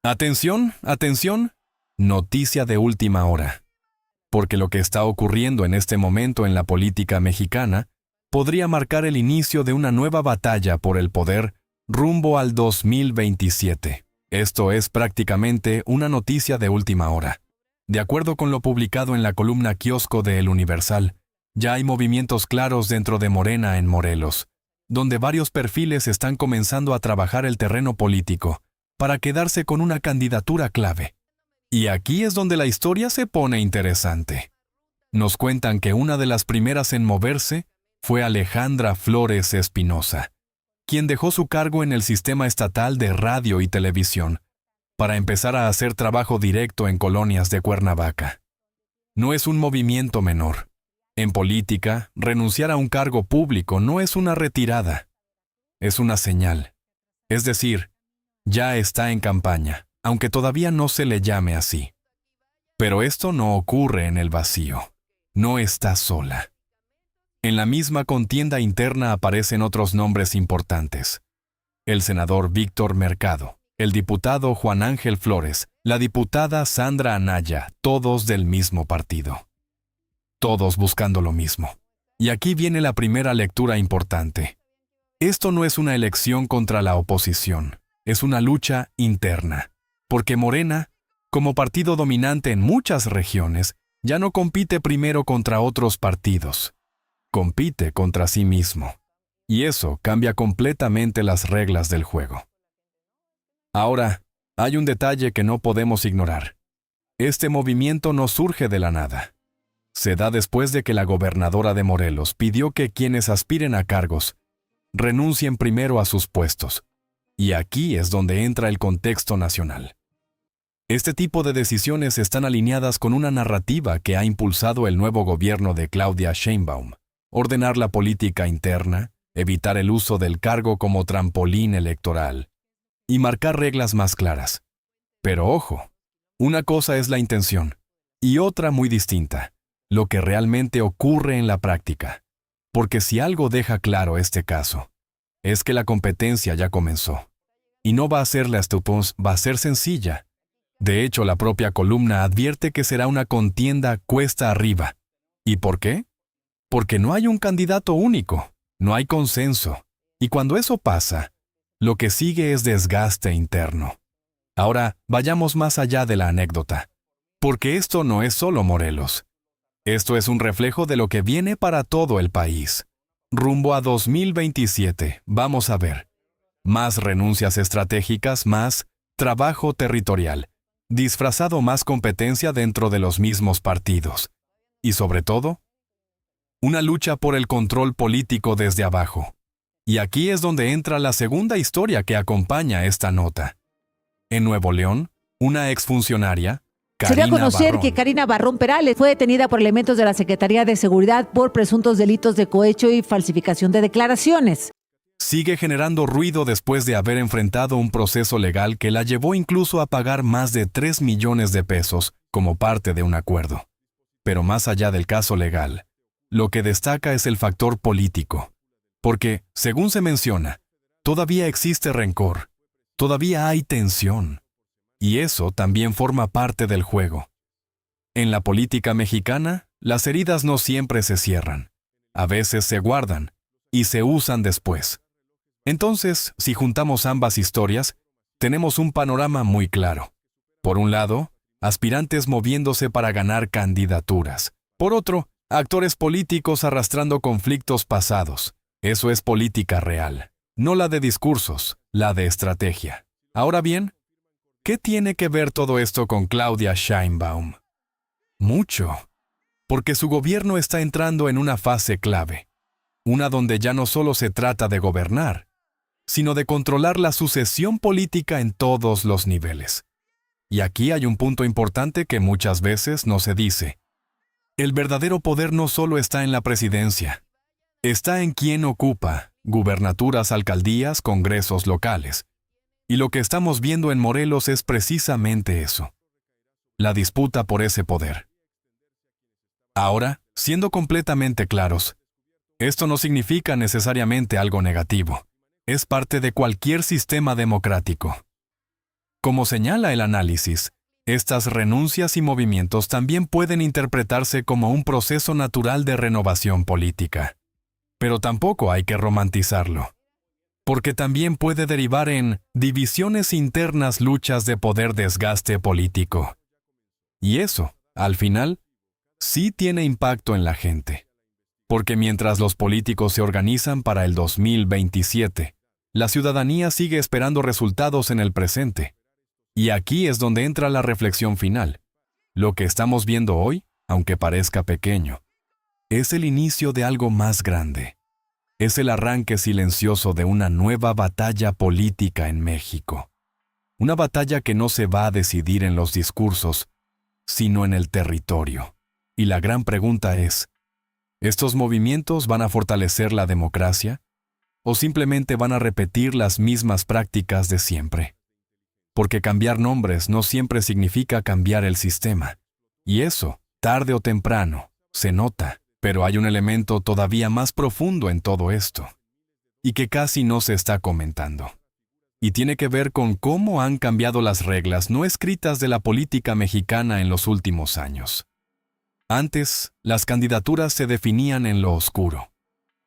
Atención, atención, noticia de última hora. Porque lo que está ocurriendo en este momento en la política mexicana podría marcar el inicio de una nueva batalla por el poder rumbo al 2027. Esto es prácticamente una noticia de última hora. De acuerdo con lo publicado en la columna Kiosco de El Universal, ya hay movimientos claros dentro de Morena en Morelos, donde varios perfiles están comenzando a trabajar el terreno político para quedarse con una candidatura clave. Y aquí es donde la historia se pone interesante. Nos cuentan que una de las primeras en moverse fue Alejandra Flores Espinosa, quien dejó su cargo en el sistema estatal de radio y televisión para empezar a hacer trabajo directo en colonias de Cuernavaca. No es un movimiento menor. En política, renunciar a un cargo público no es una retirada, es una señal. Es decir, ya está en campaña, aunque todavía no se le llame así. Pero esto no ocurre en el vacío. No está sola. En la misma contienda interna aparecen otros nombres importantes. El senador Víctor Mercado, el diputado Juan Ángel Flores, la diputada Sandra Anaya, todos del mismo partido. Todos buscando lo mismo. Y aquí viene la primera lectura importante. Esto no es una elección contra la oposición, es una lucha interna. Porque Morena, como partido dominante en muchas regiones, ya no compite primero contra otros partidos. Compite contra sí mismo. Y eso cambia completamente las reglas del juego. Ahora, hay un detalle que no podemos ignorar. Este movimiento no surge de la nada. Se da después de que la gobernadora de Morelos pidió que quienes aspiren a cargos renuncien primero a sus puestos. Y aquí es donde entra el contexto nacional. Este tipo de decisiones están alineadas con una narrativa que ha impulsado el nuevo gobierno de Claudia Sheinbaum. Ordenar la política interna, evitar el uso del cargo como trampolín electoral y marcar reglas más claras. Pero ojo, una cosa es la intención y otra muy distinta, lo que realmente ocurre en la práctica. Porque si algo deja claro este caso, es que la competencia ya comenzó. Y no va a ser la estupons, va a ser sencilla. De hecho, la propia columna advierte que será una contienda cuesta arriba. ¿Y por qué? Porque no hay un candidato único, no hay consenso. Y cuando eso pasa, lo que sigue es desgaste interno. Ahora, vayamos más allá de la anécdota. Porque esto no es solo Morelos. Esto es un reflejo de lo que viene para todo el país. Rumbo a 2027, vamos a ver. Más renuncias estratégicas, más trabajo territorial. Disfrazado más competencia dentro de los mismos partidos. Y sobre todo, una lucha por el control político desde abajo. Y aquí es donde entra la segunda historia que acompaña esta nota. En Nuevo León, una exfuncionaria, Se dio a conocer Barrón, que Karina Barrón Perales fue detenida por elementos de la Secretaría de Seguridad por presuntos delitos de cohecho y falsificación de declaraciones. sigue generando ruido después de haber enfrentado un proceso legal que la llevó incluso a pagar más de 3 millones de pesos como parte de un acuerdo. Pero más allá del caso legal, lo que destaca es el factor político. Porque, según se menciona, todavía existe rencor, todavía hay tensión. Y eso también forma parte del juego. En la política mexicana, las heridas no siempre se cierran. A veces se guardan y se usan después. Entonces, si juntamos ambas historias, tenemos un panorama muy claro. Por un lado, aspirantes moviéndose para ganar candidaturas. Por otro, actores políticos arrastrando conflictos pasados. Eso es política real, no la de discursos, la de estrategia. Ahora bien, ¿qué tiene que ver todo esto con Claudia Sheinbaum? Mucho, porque su gobierno está entrando en una fase clave, una donde ya no solo se trata de gobernar, sino de controlar la sucesión política en todos los niveles. Y aquí hay un punto importante que muchas veces no se dice. El verdadero poder no solo está en la presidencia, está en quien ocupa gubernaturas, alcaldías, congresos locales. Y lo que estamos viendo en Morelos es precisamente eso. La disputa por ese poder. Ahora, siendo completamente claros, esto no significa necesariamente algo negativo. Es parte de cualquier sistema democrático. Como señala el análisis, estas renuncias y movimientos también pueden interpretarse como un proceso natural de renovación política. Pero tampoco hay que romantizarlo, porque también puede derivar en divisiones internas, luchas de poder, desgaste político. Y eso, al final, sí tiene impacto en la gente. Porque mientras los políticos se organizan para el 2027, la ciudadanía sigue esperando resultados en el presente. Y aquí es donde entra la reflexión final. Lo que estamos viendo hoy, aunque parezca pequeño, es el inicio de algo más grande. Es el arranque silencioso de una nueva batalla política en México. Una batalla que no se va a decidir en los discursos, sino en el territorio. Y la gran pregunta es, ¿estos movimientos van a fortalecer la democracia? ¿O simplemente van a repetir las mismas prácticas de siempre? Porque cambiar nombres no siempre significa cambiar el sistema. Y eso, tarde o temprano, se nota. Pero hay un elemento todavía más profundo en todo esto, y que casi no se está comentando. Y tiene que ver con cómo han cambiado las reglas no escritas de la política mexicana en los últimos años. Antes, las candidaturas se definían en lo oscuro,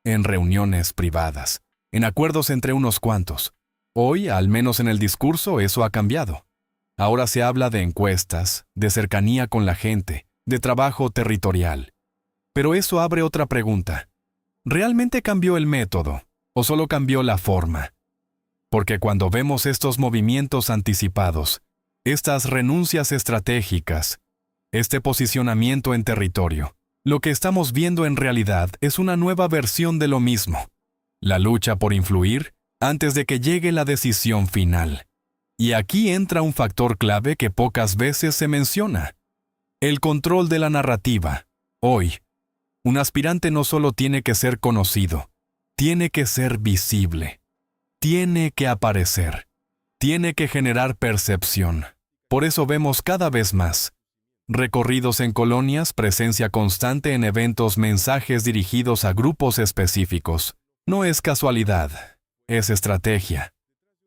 en reuniones privadas, en acuerdos entre unos cuantos. Hoy, al menos en el discurso, eso ha cambiado. Ahora se habla de encuestas, de cercanía con la gente, de trabajo territorial. Pero eso abre otra pregunta. ¿Realmente cambió el método o solo cambió la forma? Porque cuando vemos estos movimientos anticipados, estas renuncias estratégicas, este posicionamiento en territorio, lo que estamos viendo en realidad es una nueva versión de lo mismo. La lucha por influir antes de que llegue la decisión final. Y aquí entra un factor clave que pocas veces se menciona. El control de la narrativa. Hoy, un aspirante no solo tiene que ser conocido, tiene que ser visible, tiene que aparecer, tiene que generar percepción. Por eso vemos cada vez más recorridos en colonias, presencia constante en eventos, mensajes dirigidos a grupos específicos. No es casualidad, es estrategia.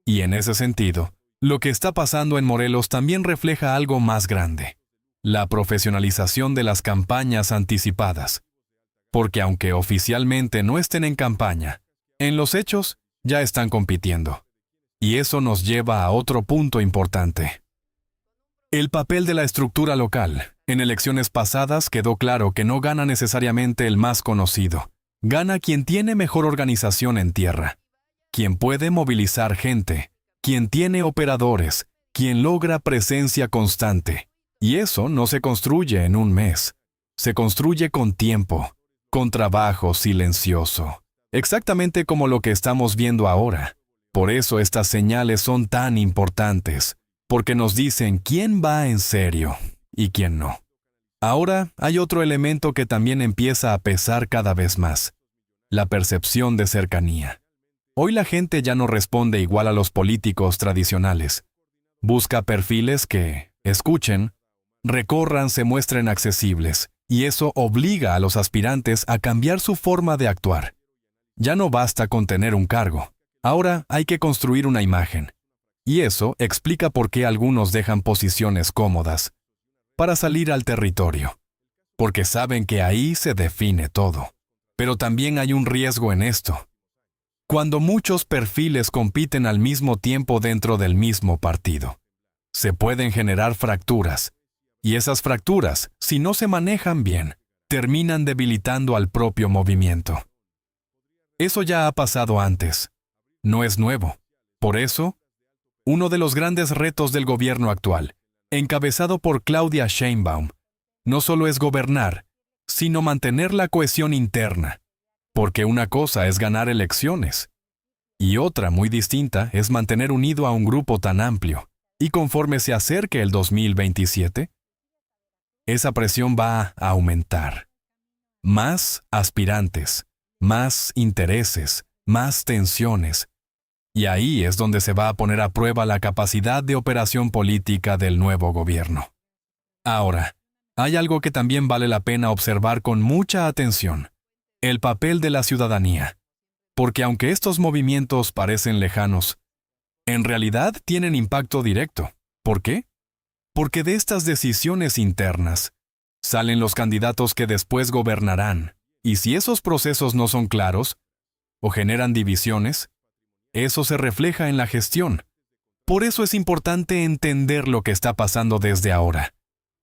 Y en ese sentido, lo que está pasando en Morelos también refleja algo más grande: la profesionalización de las campañas anticipadas. Porque aunque oficialmente no estén en campaña, en los hechos ya están compitiendo. Y eso nos lleva a otro punto importante. El papel de la estructura local. En elecciones pasadas quedó claro que no gana necesariamente el más conocido. Gana quien tiene mejor organización en tierra, quien puede movilizar gente, quien tiene operadores, quien logra presencia constante. Y eso no se construye en un mes. Se construye con tiempo. Con trabajo silencioso, exactamente como lo que estamos viendo ahora. Por eso estas señales son tan importantes, porque nos dicen quién va en serio y quién no. Ahora hay otro elemento que también empieza a pesar cada vez más: la percepción de cercanía. Hoy la gente ya no responde igual a los políticos tradicionales. Busca perfiles que escuchen, recorran, se muestren accesibles. Y eso obliga a los aspirantes a cambiar su forma de actuar. Ya no basta con tener un cargo. Ahora hay que construir una imagen. Y eso explica por qué algunos dejan posiciones cómodas para salir al territorio. Porque saben que ahí se define todo. Pero también hay un riesgo en esto. Cuando muchos perfiles compiten al mismo tiempo dentro del mismo partido, se pueden generar fracturas. Y esas fracturas, si no se manejan bien, terminan debilitando al propio movimiento. Eso ya ha pasado antes. No es nuevo. Por eso, uno de los grandes retos del gobierno actual, encabezado por Claudia Sheinbaum, no solo es gobernar, sino mantener la cohesión interna. Porque una cosa es ganar elecciones, y otra muy distinta es mantener unido a un grupo tan amplio. Y conforme se acerque el 2027, esa presión va a aumentar. Más aspirantes, más intereses, más tensiones. Y ahí es donde se va a poner a prueba la capacidad de operación política del nuevo gobierno. Ahora, hay algo que también vale la pena observar con mucha atención: el papel de la ciudadanía. Porque aunque estos movimientos parecen lejanos, en realidad tienen impacto directo. ¿Por qué? Porque de estas decisiones internas salen los candidatos que después gobernarán, y si esos procesos no son claros o generan divisiones, eso se refleja en la gestión. Por eso es importante entender lo que está pasando desde ahora,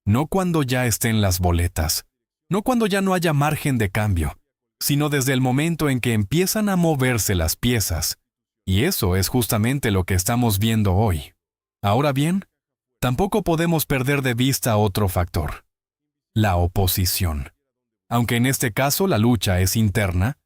no cuando ya estén las boletas, no cuando ya no haya margen de cambio, sino desde el momento en que empiezan a moverse las piezas. Y eso es justamente lo que estamos viendo hoy. Ahora bien, tampoco podemos perder de vista otro factor: la oposición. Aunque en este caso la lucha es interna,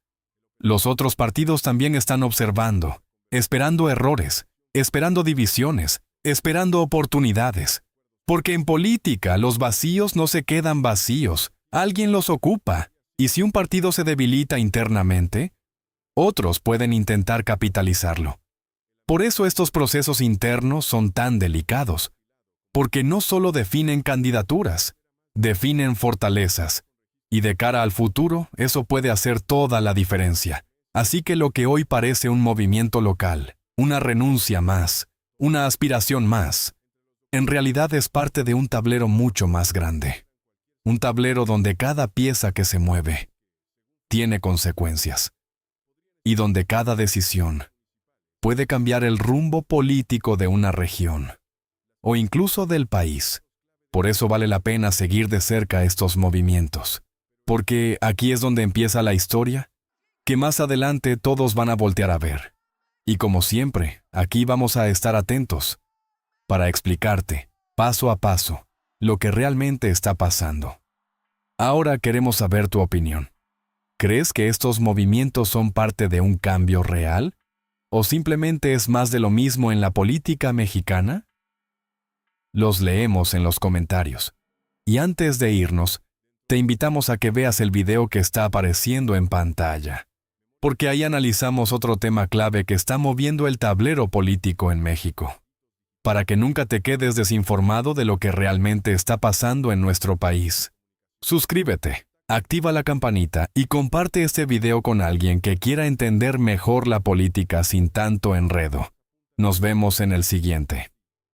los otros partidos también están observando, esperando errores, esperando divisiones, esperando oportunidades. Porque en política los vacíos no se quedan vacíos, alguien los ocupa. Y si un partido se debilita internamente, otros pueden intentar capitalizarlo. Por eso estos procesos internos son tan delicados, porque no solo definen candidaturas, definen fortalezas, y de cara al futuro eso puede hacer toda la diferencia. Así que lo que hoy parece un movimiento local, una renuncia más, una aspiración más, en realidad es parte de un tablero mucho más grande. Un tablero donde cada pieza que se mueve tiene consecuencias, y donde cada decisión puede cambiar el rumbo político de una región, o incluso del país. Por eso vale la pena seguir de cerca estos movimientos, porque aquí es donde empieza la historia, que más adelante todos van a voltear a ver. Y como siempre, aquí vamos a estar atentos, para explicarte, paso a paso, lo que realmente está pasando. Ahora queremos saber tu opinión. ¿Crees que estos movimientos son parte de un cambio real? ¿O simplemente es más de lo mismo en la política mexicana? Los leemos en los comentarios. Y antes de irnos, te invitamos a que veas el video que está apareciendo en pantalla, porque ahí analizamos otro tema clave que está moviendo el tablero político en México, para que nunca te quedes desinformado de lo que realmente está pasando en nuestro país. Suscríbete, activa la campanita y comparte este video con alguien que quiera entender mejor la política sin tanto enredo. Nos vemos en el siguiente.